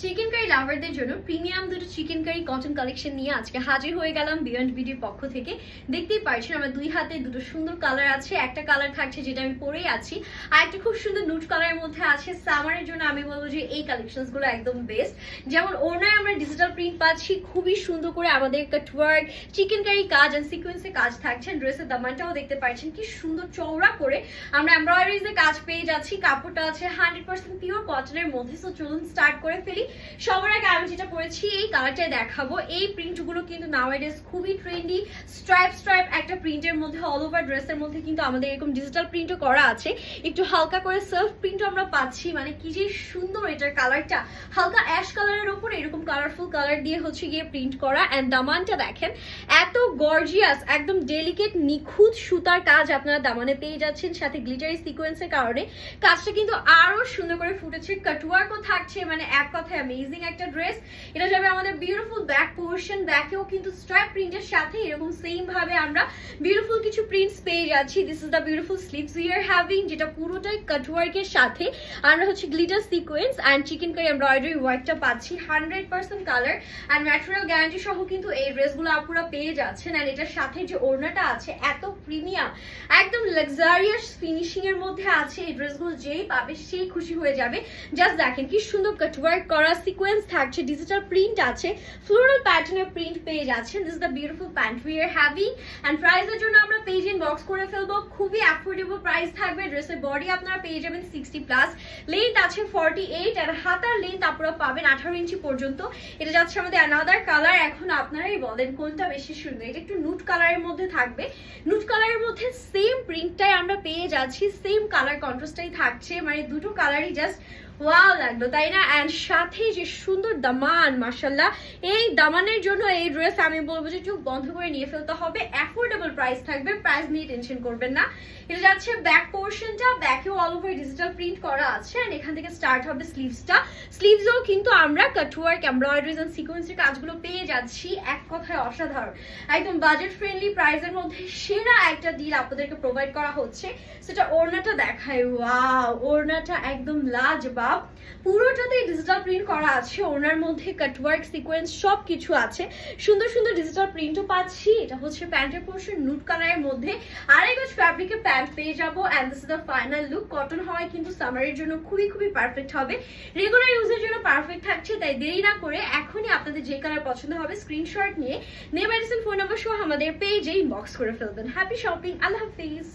Chicken curry লাভারদের জন্য premium দুটো chicken curry cotton collection নিয়ে আজকে হাজির হয়ে গেলাম বিয়ন্ড ভিডিওর পক্ষ থেকে। দেখতেই পাচ্ছেন আমার দুই হাতে দুটো সুন্দর কালার আছে। একটা কালার থাকছে যেটা আমি পরেই আছি, আর একটা খুব সুন্দর নুট কালারের মধ্যে আছে। সামারের জন্য আমি বলবো যে এই কালেকশনস গুলো একদম বেস্ট। যেমন ওনায় আমরা ডিজিটাল প্রিন্ট পাচ্ছি, খুবই সুন্দর করে আমাদের কাটওয়ার্ক চিকেন কারি কাজ আর সিকোয়েন্সে কাজ থাকছে। ড্রেসের দামানটাও দেখতে পাচ্ছেন কি সুন্দর চওড়া করে আমরা এমব্রয়ডারিজে কাজ পেয়ে যাচ্ছি। কাপড়টা আছে 100% পিওর কটনের মধ্যে। সো চলুন স্টার্ট করে ফেলি। সবার আগে আমি যেটা পরেছি এই কালারটাই দেখাবো। এই প্রিন্টগুলো কিন্তু নাওয়াডেজ খুবই ট্রেন্ডি। স্ট্রাইপ একটা প্রিন্টের মধ্যে অল ওভার ড্রেসের মধ্যে কিন্তু আমাদের এরকম ডিজিটাল প্রিন্টও করা আছে। একটু হালকা করে সেলফ প্রিন্টও আমরা পাচ্ছি। মানে কি যে সুন্দর এটার কালারটা, হালকা অ্যাশ কালারের উপর এরকম কালারফুল কালার দিয়ে হচ্ছে গিয়ে প্রিন্ট করা। অ্যান্ড দামানটা দেখেন এত গর্জিয়াস, একদম ডেলিকেট নিখুঁত সুতার কাজ আপনারা দামানে পেয়ে যাচ্ছেন। সাথে গ্লিটারি সিকোয়েন্সের কারণে কাজটা কিন্তু আরো সুন্দর করে ফুটেছে। কাটওয়ার্কও থাকছে, মানে এক কথায় অ্যামেজিং একটা ড্রেস। এটা যাবে আমাদের বিউটিফুল ব্যাক পোর্শন। ব্যাকেও কিন্তু স্ট্রাইপ প্রিন্টের সাথে এরকম সেম ভাবে আমরা বিউটিফুল কিছু প্রিন্টস পেয়ে যাচ্ছি। This is the beautiful sleeves we are having, যেটা পুরোটাই কাটওয়ার্কের সাথে আমরা হচ্ছে glitter sequence and chikankari embroidery ওয়ার্কটা পাচ্ছি। 100% কালার অ্যান্ড ম্যাটেরিয়াল গ্যারান্টি সহ কিন্তু এই ড্রেসগুলো আপনারা পেয়ে যাচ্ছেন। অ্যান্ড এটার সাথে যে ওড়নাটা আছে এত প্রিমিয়াম, একদম লাক্সারিয়াস ফিনিশিং এর মধ্যে আছে। এই ড্রেসগুলো যেই পাবে সেই খুশি হয়ে যাবে। জাস্ট দেখেন কি সুন্দর কাটওয়ার্ক করা সিকোয়েন্স থাকছে, ডিজিটাল প্রিন্ট আছে, ফ্লোরাল প্যাটার্নের প্রিন্ট পেয়ে যাচ্ছেন। This is the beautiful pant we are having. And প্রাইসের জন্য আমরা পেজ ইনবক্স করে ফেলবো। খুবই অ্যাফোর্ডেবল প্রাইস থাকবে। ড্রেসের বডি আপনারা পেয়ে যাবেন 60+, লেন্থ আছে 48, আর হাতার লেন্থ আপনারা পাবেন 18 ইঞ্চি পর্যন্ত। এটা যাচ্ছে আমাদের অ্যানাদার কালার। এখন আপনারাই বলেন কোনটা বেশি সুন্দর। এটা একটু নুট কালারের মধ্যে থাকবে। নুট কালারের মধ্যে সেম প্রিন্টটাই আমরা পেয়ে যাচ্ছি, সেম কালার কন্ট্রাস্টটাই থাকছে। মানে দুটো কালারই জাস্ট ওয়াও লাগলো, তাই না? অ্যান্ড সাথে যে সুন্দর দামান, মাশাল্লাহ এই দামানের জন্য এই ড্রেস আমি বলবো যে চোখ বন্ধ করে নিয়ে ফেলতে হবে। অ্যাফোর্ডেবল প্রাইস থাকবে, প্রাইস নিয়ে টেনশন করবেন না। এটা যাচ্ছে ব্যাক পোর্শনটা, ব্যাকেও অল ওভার ডিজিটাল প্রিন্ট করা আছে। অ্যান্ড এখান থেকে স্টার্ট হবে স্লিভসটা। স্লিভসও কিন্তু আমরা কাটওয়ার্ক এমব্রয়ডারিজ এন্ড সিকোয়েন্সের কাজগুলো পেয়ে যাচ্ছি। এক কথায় অসাধারণ, একদম বাজেট ফ্রেন্ডলি প্রাইসের মধ্যে সেরা একটা ডিল আপনাদেরকে প্রোভাইড করা হচ্ছে। সেটা ওড়নাটা দেখায়, ওয়াও ওড়নাটা একদম লাজবাব। পুরোটাতেই ডিজিটাল প্রিন্ট করা আছে। ওনার মধ্যে কাটওয়ার্ক সিকোয়েন্স সব কিছু আছে। সুন্দর সুন্দর ডিজিটাল প্রিন্টও পাচ্ছি। এটা হচ্ছে প্যান্টের পোর্শন নুট কালারের মধ্যে। আড়াই গজ ফ্যাব্রিকের প্যান্ট পেয়ে যাবো। And this is the final look. Cotton হওয়ায় কিন্তু সামারের জন্য খুবই খুবই পারফেক্ট হবে, রেগুলার ইউজের জন্য পারফেক্ট থাকছে। তাই দেরি না করে এখনই আপনাদের যে কালার পছন্দ হবে স্ক্রিনশট নিয়ে নেম এডিসন ফোন নাম্বার সহ আমাদের পেজে ইনবক্স করে ফেলবেন। হ্যাপি শপিং, আল্লাহ হাফিজ।